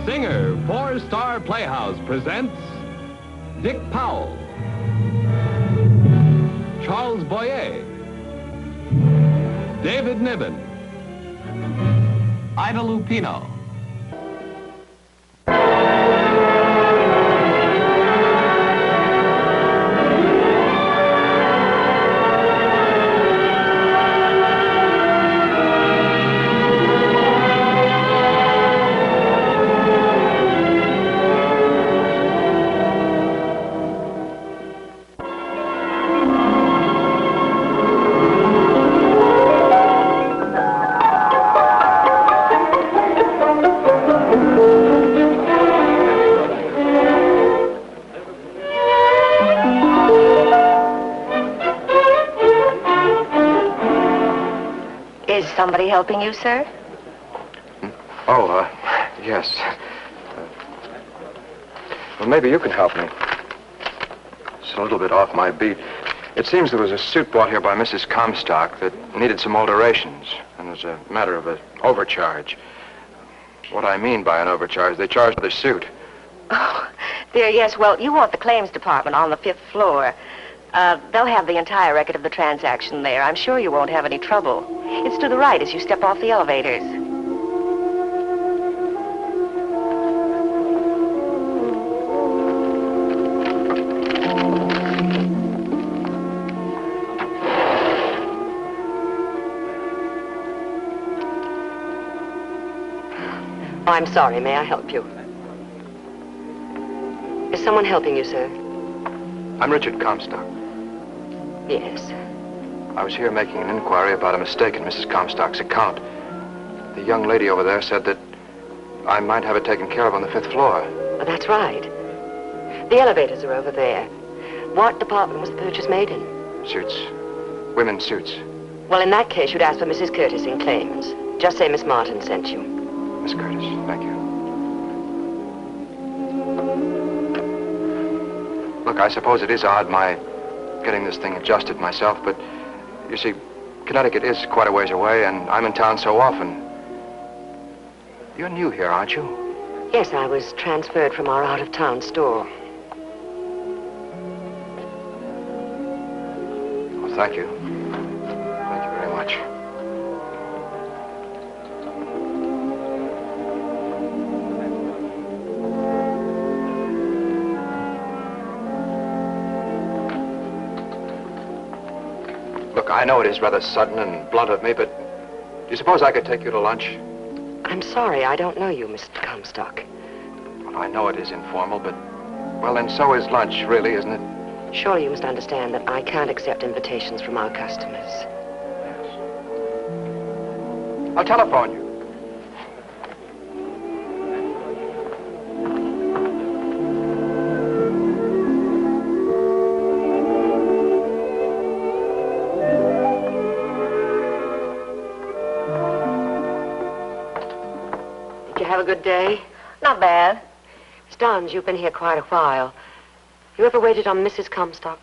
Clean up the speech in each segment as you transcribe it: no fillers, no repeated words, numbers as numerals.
Singer for Star Playhouse presents Dick Powell, Charles Boyer, David Niven, Ida Lupino. Is somebody helping you, sir? Oh, yes. Well, maybe you can help me. It's a little bit off my beat. It seems there was a suit brought here by Mrs. Comstock that needed some alterations, and it was a matter of an overcharge. What I mean by an overcharge, they charged for the suit. Oh, dear, yes. Well, you want the claims department on the 5th floor. They'll have the entire record of the transaction there. I'm sure you won't have any trouble. It's to the right as you step off the elevators. Oh, I'm sorry. May I help you? Is someone helping you, sir? I'm Richard Comstock. Yes. I was here making an inquiry about a mistake in Mrs. Comstock's account. The young lady over there said that I might have it taken care of on the 5th floor. Well, that's right. The elevators are over there. What department was the purchase made in? Suits. Women's suits. Well, in that case, you'd ask for Mrs. Curtis in claims. Just say Miss Martin sent you. Miss Curtis, thank you. Look, I suppose it is odd my getting this thing adjusted myself, but you see, Connecticut is quite a ways away, and I'm in town so often. You're new here, aren't you? Yes, I was transferred from our out-of-town store. Well, thank you. Thank you very much. Look, I know it is rather sudden and blunt of me, but do you suppose I could take you to lunch? I'm sorry, I don't know you, Mr. Comstock. Well, I know it is informal, but, well, then so is lunch, really, isn't it? Surely you must understand that I can't accept invitations from our customers. Yes. I'll telephone you. Have a good day? Not bad. Miss Dons, you've been here quite a while. You ever waited on Mrs. Comstock?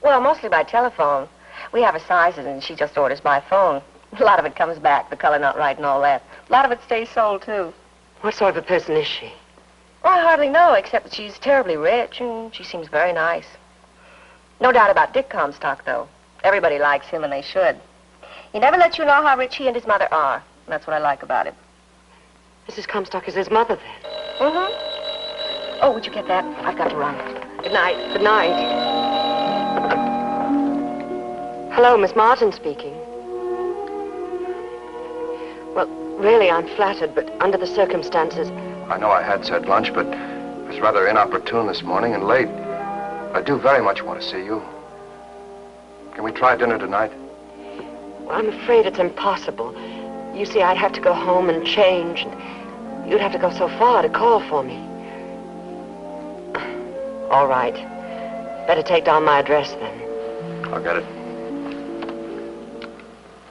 Well, mostly by telephone. We have her sizes, and she just orders by phone. A lot of it comes back, the color not right and all that. A lot of it stays sold, too. What sort of a person is she? Well, I hardly know, except that she's terribly rich, and she seems very nice. No doubt about Dick Comstock, though. Everybody likes him, and they should. He never lets you know how rich he and his mother are. And that's what I like about him. Mrs. Comstock is his mother, then? Mm-hmm. Oh, would you get that? I've got to run. Good night. Good night. Hello, Miss Martin speaking. Well, really, I'm flattered, but under the circumstances... I know I had said lunch, but it was rather inopportune this morning and late. I do very much want to see you. Can we try dinner tonight? Well, I'm afraid it's impossible. You see, I'd have to go home and change, and you'd have to go so far to call for me. All right. Better take down my address, then. I'll get it.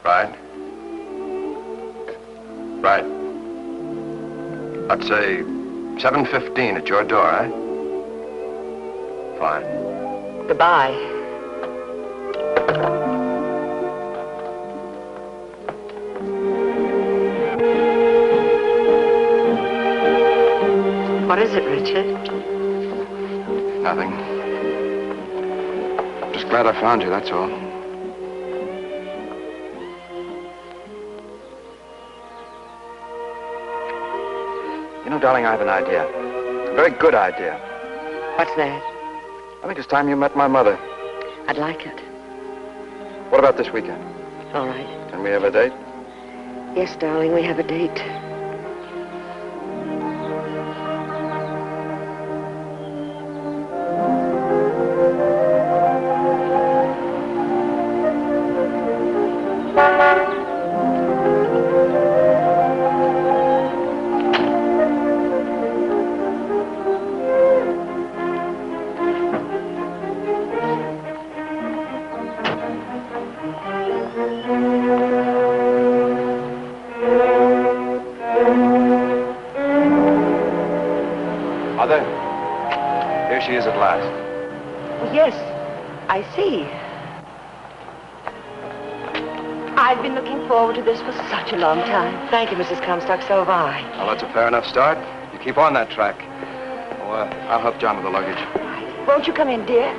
Right. Right. I'd say 7:15 at your door, eh? Fine. Goodbye. What is it, Richard? Nothing. Just glad I found you, that's all. You know, darling, I have an idea. A very good idea. What's that? I think it's time you met my mother. I'd like it. What about this weekend? All right. Can we have a date? Yes, darling, we have a date. Mother, here she is at last. Yes, I see. I've been looking forward to this for such a long time. Thank you, Mrs. Comstock, so have I. Well, that's a fair enough start. You keep on that track. Oh, I'll help John with the luggage. Won't you come in, dear?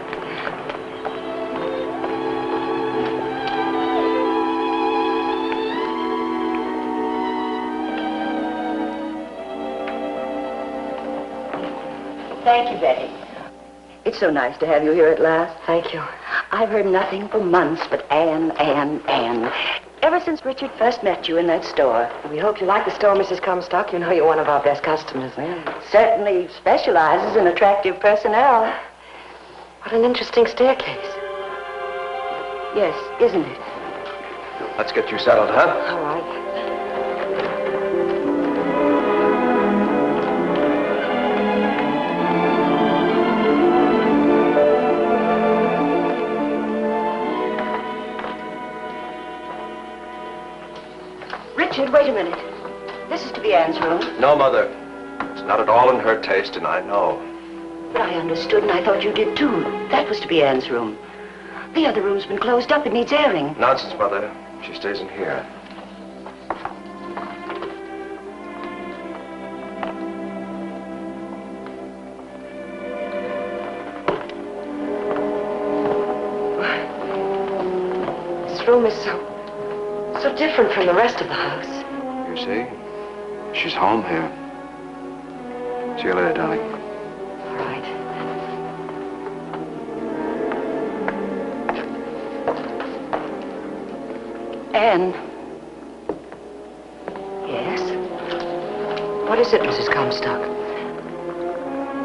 Thank you, Betty. It's so nice to have you here at last. Thank you. I've heard nothing for months but Anne. Ever since Richard first met you in that store. We hope you like the store, Mrs. Comstock. You know you're one of our best customers. Well, it certainly specializes in attractive personnel. What an interesting staircase. Yes, isn't it? Let's get you settled, huh? All right. Richard, wait a minute. This is to be Anne's room. No, Mother. It's not at all in her taste, and I know. But I understood, and I thought you did, too. That was to be Anne's room. The other room's been closed up. It needs airing. Nonsense, Mother. She stays in here. This room is so different from the rest of the house. You see? She's home here. See you later, darling. All right. Anne. Yes? What is it, Mrs. Comstock?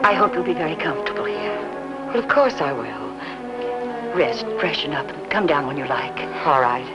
I hope you'll be very comfortable here. Well, of course I will. Rest, freshen up, and come down when you like. All right.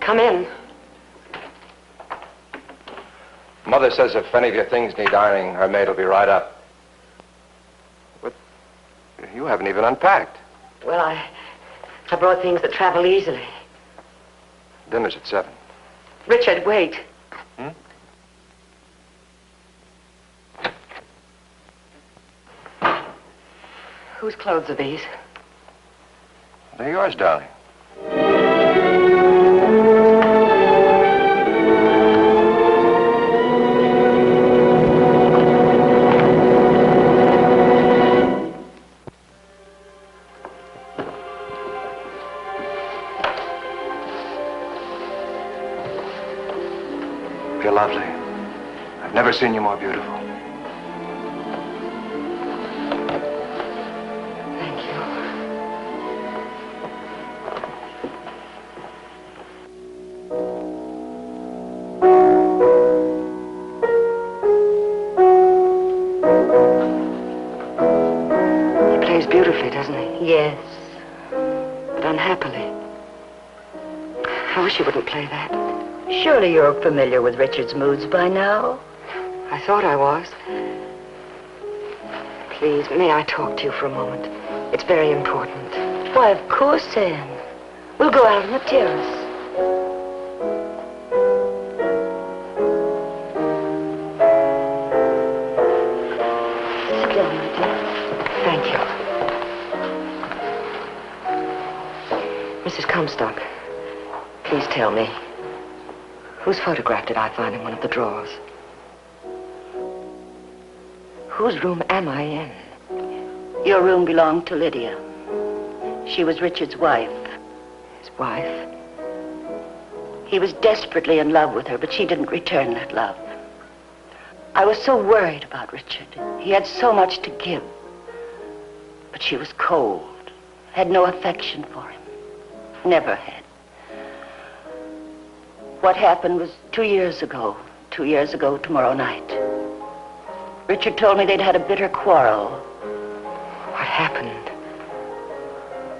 Come in. Mother says if any of your things need ironing, her maid will be right up. But you haven't even unpacked. Well, I brought things that travel easily. Dinner's at 7. Richard, wait. Whose clothes are these? They're yours, darling. You're lovely. I've never seen you more beautiful. Thank you. He plays beautifully, doesn't he? Yes. But unhappily. I wish he wouldn't play that. Surely you're familiar with Richard's moods by now. I thought I was. Please, may I talk to you for a moment? It's very important. Why, of course, Anne. We'll go out on the terrace. Sit down, my dear. Thank you. Mrs. Comstock, please tell me, whose photograph did I find in one of the drawers? Whose room am I in? Your room belonged to Lydia. She was Richard's wife. His wife? He was desperately in love with her, but she didn't return that love. I was so worried about Richard. He had so much to give. But she was cold, had no affection for him. Never had. What happened was 2 years ago. 2 years ago tomorrow night. Richard told me they'd had a bitter quarrel. What happened?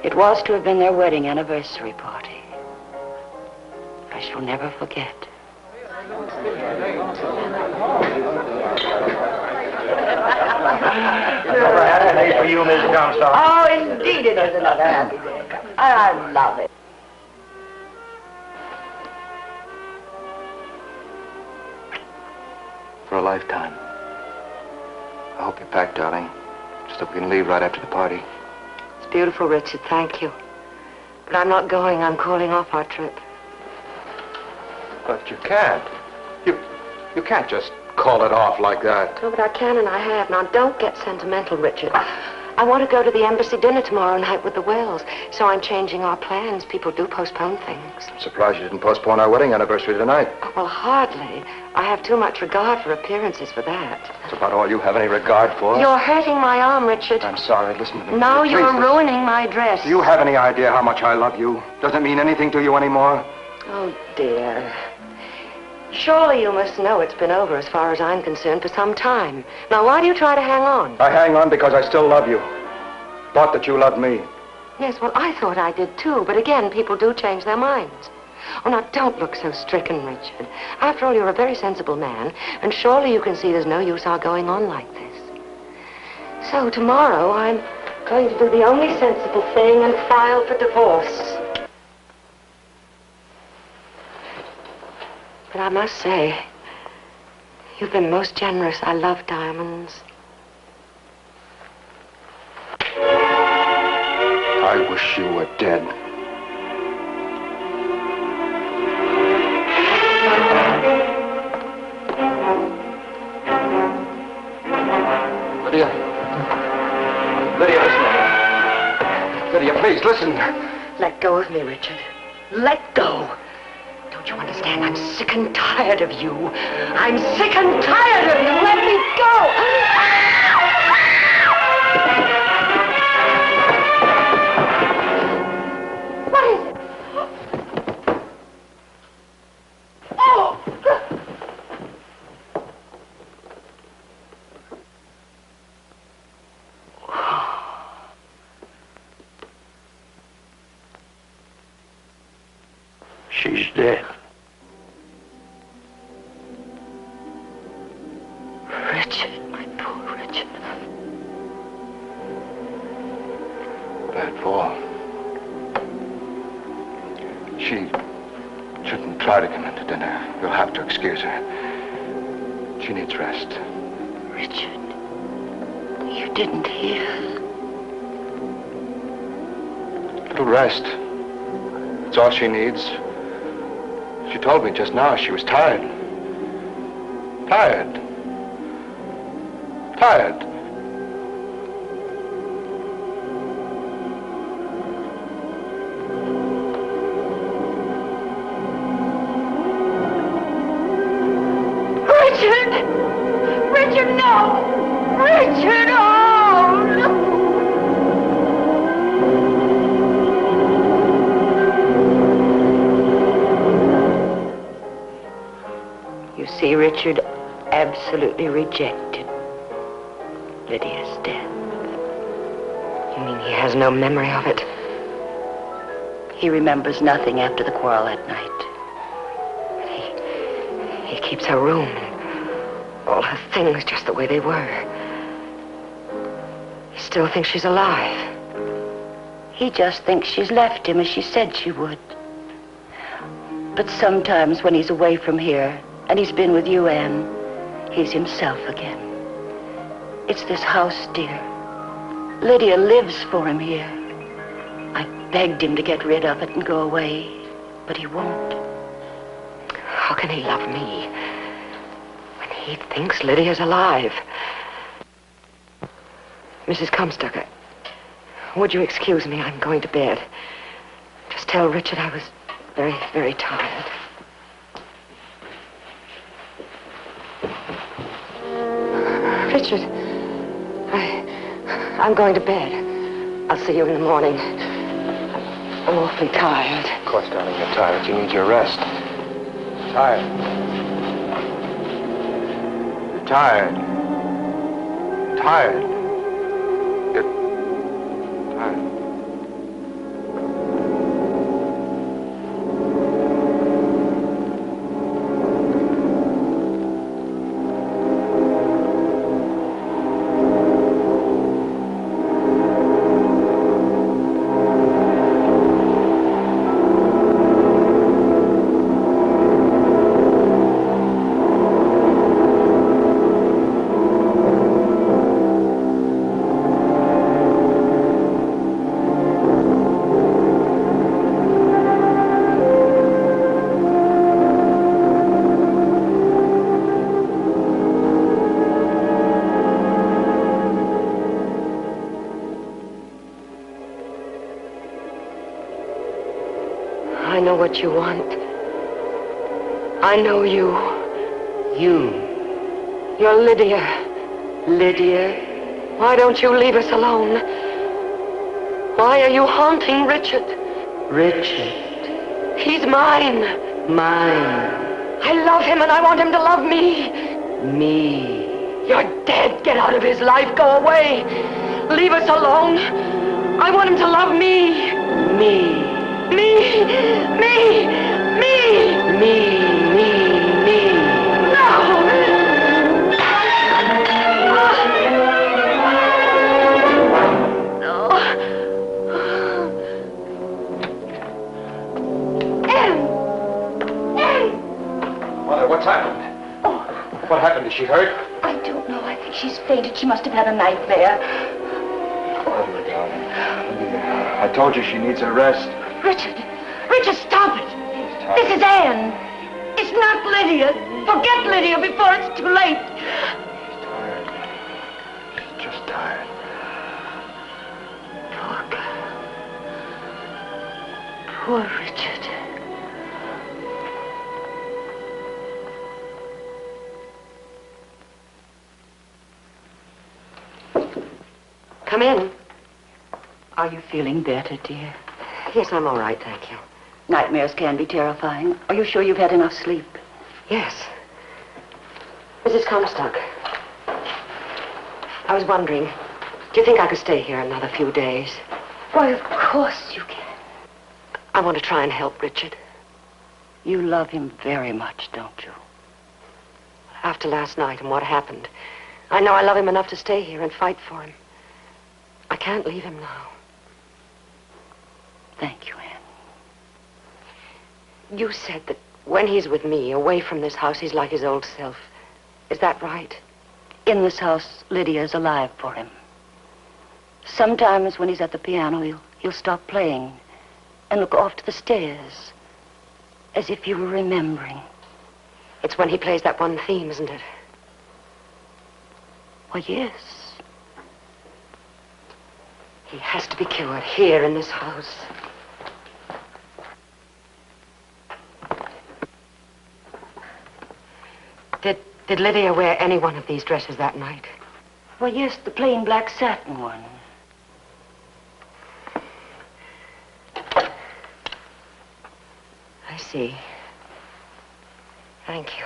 It was to have been their wedding anniversary party. I shall never forget. Another happy day for you, Miss Comstock. Oh, indeed it is another happy day. I love it. For a lifetime. I hope you're packed, darling. Just hope we can leave right after the party. It's beautiful, Richard, thank you. But I'm not going. I'm calling off our trip. But you can't. You can't just call it off like that. No, but I can and I have. Now, don't get sentimental, Richard. I want to go to the embassy dinner tomorrow night with the Wells, so I'm changing our plans. People do postpone things. I'm surprised you didn't postpone our wedding anniversary tonight. Oh, well, hardly. I have too much regard for appearances for that. That's about all you have any regard for. You're hurting my arm, Richard. I'm sorry, listen to me. No, Please, you're listen. ruining my dress. Do you have any idea how much I love you? Does it mean anything to you anymore? Oh, dear. Surely you must know it's been over, as far as I'm concerned, for some time. Now, why do you try to hang on? I hang on because I still love you. Thought that you loved me. Yes, well, I thought I did, too. But again, people do change their minds. Oh, now, don't look so stricken, Richard. After all, you're a very sensible man, and surely you can see there's no use our going on like this. So, tomorrow, I'm going to do the only sensible thing and file for divorce. But I must say, you've been most generous. I love diamonds. I wish you were dead. Lydia. Lydia, listen. Lydia, please, listen. Let go of me, Richard. Let go. Don't you understand? I'm sick and tired of you. I'm sick and tired of you. Let me go. What is it? Oh! She She's dead. Richard, my poor Richard. Bad fall. She shouldn't try to come into dinner. You'll have to excuse her. She needs rest. Richard, you didn't hear. A little rest. That's all she needs. She told me just now she was tired. Tired. Tired. Richard, no! Richard, oh, no! You see, Richard absolutely rejected Lydia's death. You mean he has no memory of it? He remembers nothing after the quarrel that night. He keeps her room and all her things just the way they were. He still thinks she's alive. He just thinks she's left him as she said she would. But sometimes when he's away from here, and he's been with you, Anne, he's himself again. It's this house, dear. Lydia lives for him here. I begged him to get rid of it and go away, but he won't. How can he love me when he thinks Lydia's alive? Mrs. Comstock, would you excuse me? I'm going to bed. Just tell Richard I was very, very tired. Richard, I'm going to bed. I'll see you in the morning. I'm awfully tired. Of course, darling, you're tired. You need your rest. Tired. You're tired. Tired. You're tired. I know what you want. I know you. You. You're Lydia. Lydia? Why don't you leave us alone? Why are you haunting Richard? Richard. He's mine. Mine. I love him and I want him to love me. Me. You're dead. Get out of his life. Go away. Leave us alone. I want him to love me. Me. Me. Me. Me. Me. No. What's happened? Oh. What happened? Is she hurt? I don't know. I think she's fainted. She must have had a nightmare. Oh, my darling. I told you she needs a rest. Richard, stop it. This is Anne. It's not Lydia. Forget Lydia before it's too late. She's tired. She's just tired. Poor girl. Poor Richard. Come in. Are you feeling better, dear? Yes, I'm all right, thank you. Nightmares can be terrifying. Are you sure you've had enough sleep? Yes. Mrs. Comstock, I was wondering, do you think I could stay here another few days? Why, of course you can. I want to try and help Richard. You love him very much, don't you? After last night and what happened, I know I love him enough to stay here and fight for him. I can't leave him now. Thank you, Anne. You said that when he's with me, away from this house, he's like his old self. Is that right? In this house, Lydia's alive for him. Sometimes when he's at the piano, he'll stop playing and look off to the stairs, as if he were remembering. It's when he plays that one theme, isn't it? Well, yes. He has to be cured here in this house. Did Lydia wear any one of these dresses that night? Well, yes, the plain black satin one. I see. Thank you.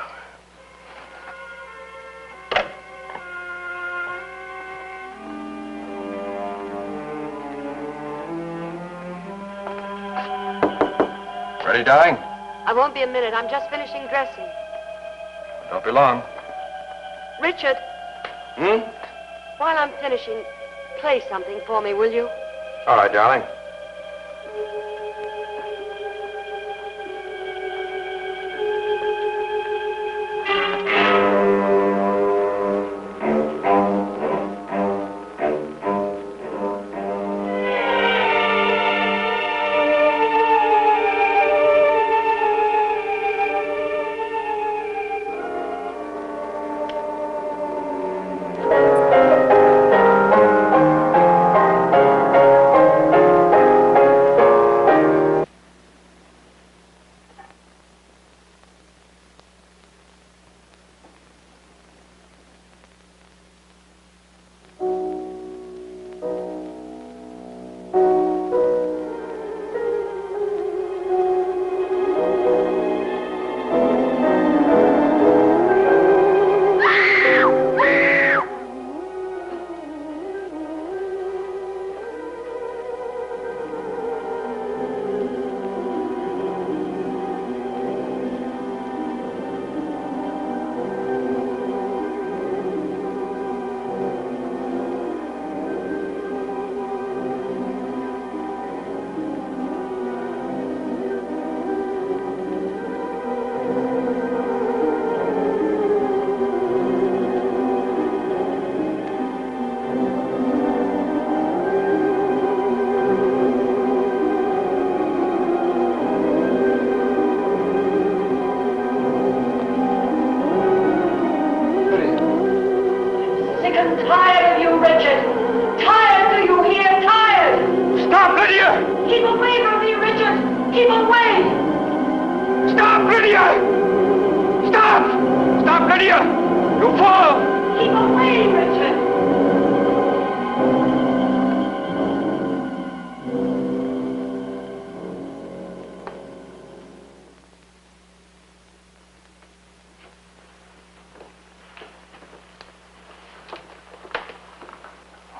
Ready, darling? I won't be a minute. I'm just finishing dressing. Don't be long. Richard. While I'm finishing, play something for me, will you? All right, darling.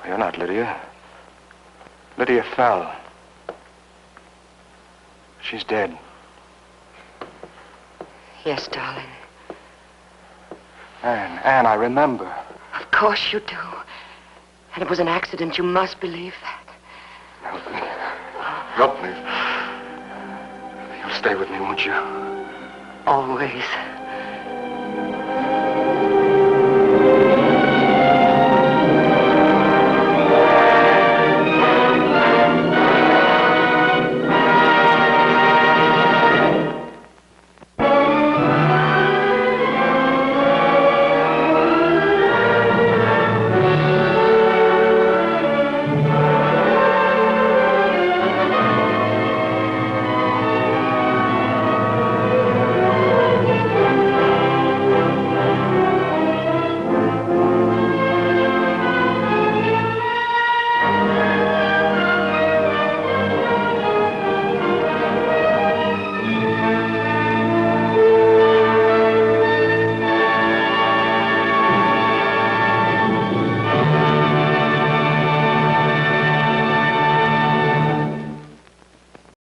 You're not Lydia. Lydia fell. She's dead. Yes, darling. Anne, I remember. Of course you do. And it was an accident. You must believe that. Help me. Help me. You'll stay with me, won't you? Always.